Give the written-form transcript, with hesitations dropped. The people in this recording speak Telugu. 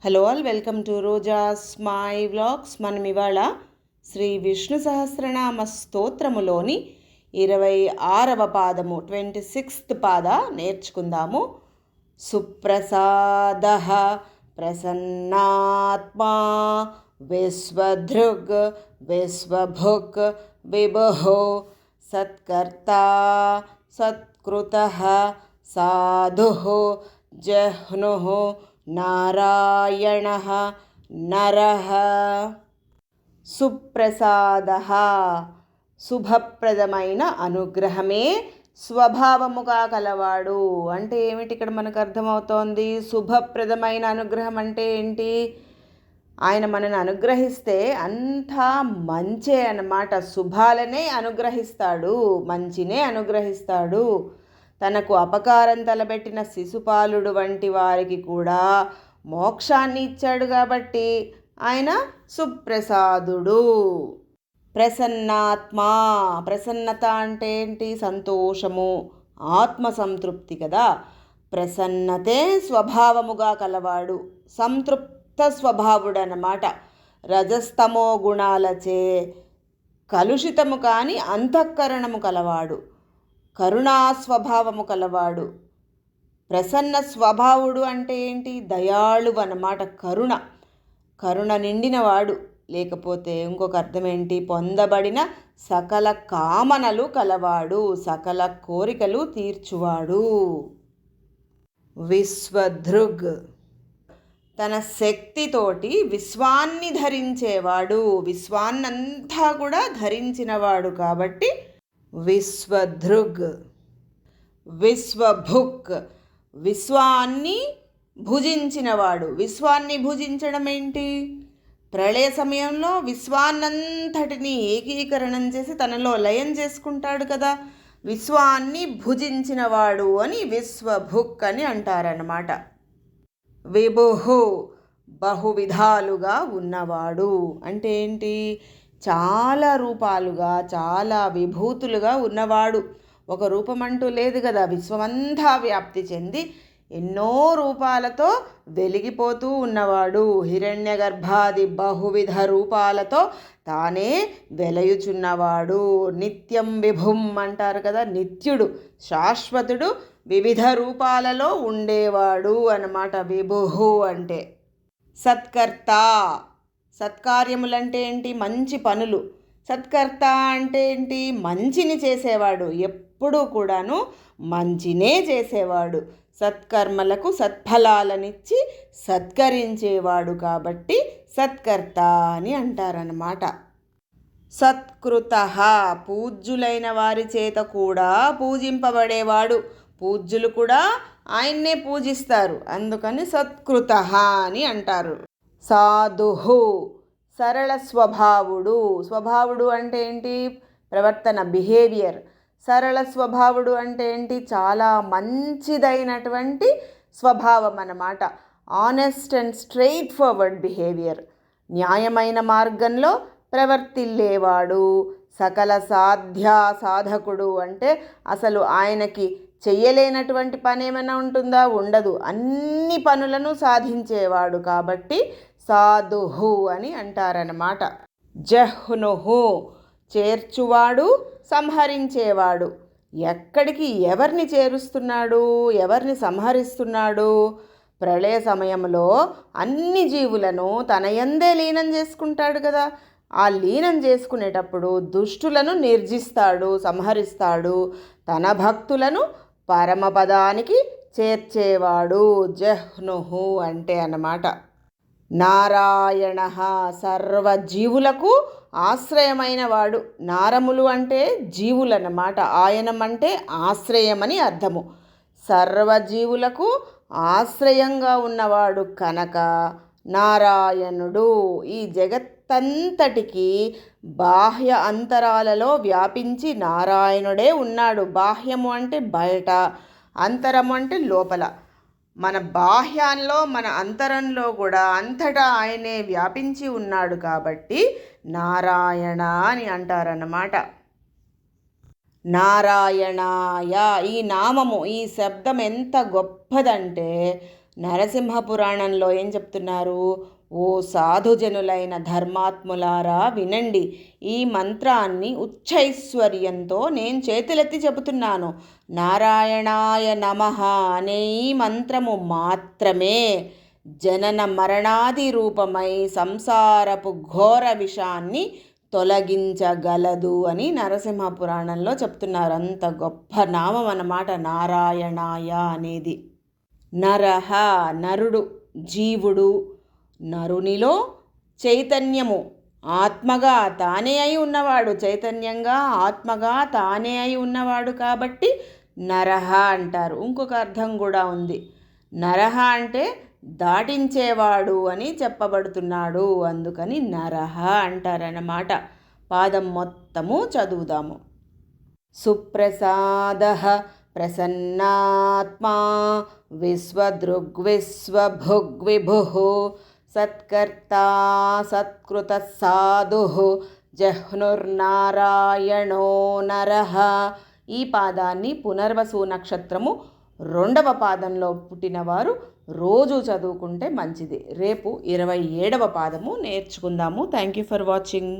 Hello all, welcome to Roja's my vlogs. మనం ఇవాళ శ్రీ విష్ణు సహస్రనామ స్తోత్రములోని 26వ పాదము 26th పాద నేర్చుకుందాము. సుప్రసాద ప్రసన్నాత్మా విశ్వధృగ్ విశ్వభుక్ విభో సత్కర్త సత్కృత సాధు జహ్ను నారాయణ నరః. సుప్రసాద శుభప్రదమైన అనుగ్రహమే స్వభావముగా కలవాడు అంటే ఏమిటి? ఇక్కడ మనకు అర్థమవుతోంది. శుభప్రదమైన అనుగ్రహం అంటే ఏంటి? ఆయన మనని అనుగ్రహిస్తే అంతా మంచే అన్నమాట. శుభాలనే అనుగ్రహిస్తాడు, మంచినే అనుగ్రహిస్తాడు. తనకు అపకారం తలబెట్టిన శిశుపాలుడు వంటి వారికి కూడా మోక్షాన్ని ఇచ్చాడు కాబట్టి ఆయన సుప్రసాదుడు. ప్రసన్నాత్మా, ప్రసన్నత అంటే ఏంటి? సంతోషము, ఆత్మసంతృప్తి కదా. ప్రసన్నతే స్వభావముగా కలవాడు, సంతృప్త స్వభావుడు అన్నమాట. రజస్తమో గుణాలచే కలుషితము కాని అంతఃకరణము కలవాడు, కరుణా స్వభావము కలవాడు. ప్రసన్న స్వభావుడు అంటే ఏంటి? దయాళు అన్నమాట. కరుణ నిండినవాడు. లేకపోతే ఇంకొక అర్థం ఏంటి? పొందబడిన సకల కామనలు కలవాడు, సకల కోరికలు తీర్చువాడు. విశ్వధృగ్, తన శక్తితోటి విశ్వాన్ని ధరించేవాడు, విశ్వాన్నంతా కూడా ధరించినవాడు కాబట్టి విశ్వధృగ్. విశ్వభుక్, విశ్వాన్ని భుజించినవాడు. విశ్వాన్ని భుజించడం ఏంటి? ప్రళయ సమయంలో విశ్వాన్నంతటిని ఏకీకరణం చేసి తనలో లయం చేసుకుంటాడు కదా. విశ్వాన్ని భుజించినవాడు అని విశ్వభుక్ అని అంటారన్నమాట. విభుహు, బహువిధాలుగా ఉన్నవాడు అంటే ఏంటి? చాలా రూపాలుగా, చాలా విభూతులుగా ఉన్నవాడు. ఒక రూపం అంటూ లేదు కదా. విశ్వమంతా వ్యాప్తి చెంది ఎన్నో రూపాలతో వెలిగిపోతూ ఉన్నవాడు. హిరణ్య గర్భాది బహువిధ రూపాలతో తానే వెలయుచున్నవాడు. నిత్యం విభుం అంటారు కదా. నిత్యుడు, శాశ్వతుడు, వివిధ రూపాలలో ఉండేవాడు అన్నమాట విభుహు అంటే. సత్కర్త, సత్కార్యములంటే ఏంటి? మంచి పనులు. సత్కర్త అంటే ఏంటి? మంచిని చేసేవాడు. ఎప్పుడూ కూడాను మంచినే చేసేవాడు. సత్కర్మలకు సత్ఫలాలనిచ్చి సత్కరించేవాడు కాబట్టి సత్కర్త అని అంటారన్నమాట. సత్కృత, పూజ్యులైన వారి చేత కూడా పూజింపబడేవాడు. పూజ్యులు కూడా ఆయన్నే పూజిస్తారు, అందుకని సత్కృత అని అంటారు. సాధుహు, సరళ స్వభావుడు. స్వభావుడు అంటే ఏంటి? ప్రవర్తన, బిహేవియర్. సరళ స్వభావుడు అంటే ఏంటి? చాలా మంచిదైనటువంటి స్వభావం అన్నమాట. Honest and straight forward behaviour. న్యాయమైన మార్గంలో ప్రవర్తిల్లేవాడు. సకల సాధకుడు అంటే అసలు ఆయనకి చెయ్యలేనటువంటి పని ఏమైనా ఉంటుందా? ఉండదు. అన్ని పనులను సాధించేవాడు కాబట్టి సాధుహు అని అంటారన్నమాట. జహ్నుహు, చేర్చువాడు, సంహరించేవాడు. ఎక్కడికి ఎవరిని చేరుస్తున్నాడు, ఎవరిని సంహరిస్తున్నాడు? ప్రళయ సమయంలో అన్ని జీవులను తన యందే లీనం చేసుకుంటాడు కదా. ఆ లీనం చేసుకునేటప్పుడు దుష్టులను నిర్జిస్తాడు, సంహరిస్తాడు. తన భక్తులను పరమపదానికి చేర్చేవాడు. జహ్నుహు అంటే అన్నమాట. నారాయణ, సర్వజీవులకు ఆశ్రయమైన వాడు. నారములు అంటే జీవులన్నమాట. ఆయనం అంటే ఆశ్రయమని అర్థము. సర్వజీవులకు ఆశ్రయంగా ఉన్నవాడు కనుక నారాయణుడు. ఈ జగత్తంతటికి బాహ్య అంతరాలలో వ్యాపించి నారాయణుడే ఉన్నాడు. బాహ్యము అంటే బయట, అంతరము అంటే లోపల. మన బాహ్యంలో, మన అంతరంలో కూడా అంతటా ఆయనే వ్యాపించి ఉన్నాడు కాబట్టి నారాయణ అని అంటారన్నమాట. నారాయణాయ, ఈ నామము, ఈ శబ్దం ఎంత గొప్పదంటే నరసింహ పురాణంలో ఏం చెప్తున్నారు? ఓ సాధుజనులైన ధర్మాత్ములారా వినండి, ఈ మంత్రాన్ని ఉచ్చైశ్వర్యంతో నేను చేతులెత్తి చెబుతున్నాను. నారాయణాయ నమః అనే ఈ మంత్రము మాత్రమే జనన మరణాది రూపమై సంసారపు ఘోర విషాన్ని తొలగించగలదు అని నరసింహ పురాణంలో చెప్తున్నారు. అంత గొప్ప నామం అన్నమాట నారాయణాయ అనేది. నరహ నరుడు, జీవుడు, నరునిలో చైతన్యము ఆత్మగా తానే అయి ఉన్నవాడు, చైతన్యంగా ఆత్మగా తానే అయి ఉన్నవాడు కాబట్టి నరహ అంటారు. ఇంకొక అర్థం కూడా ఉంది. నరహ అంటే దాటించేవాడు అని చెప్పబడుతున్నాడు, అందుకని నరహ అంటారన్నమాట. పాదం మొత్తము చదువుదాము. సుప్రసాదః ప్రసన్నాత్మా విశ్వదృగ్విశ్వభుగ్విభుః సత్కర్తా సత్కృతః సాధుః జహ్నుర్నారాయణో నరః. ఈ పాదాన్ని పునర్వసు నక్షత్రము 2వ పాదంలో పుట్టినవారు రోజు చదువుకుంటే మంచిది. రేపు 27వ పాదము నేర్చుకుందాము. Thank you for watching.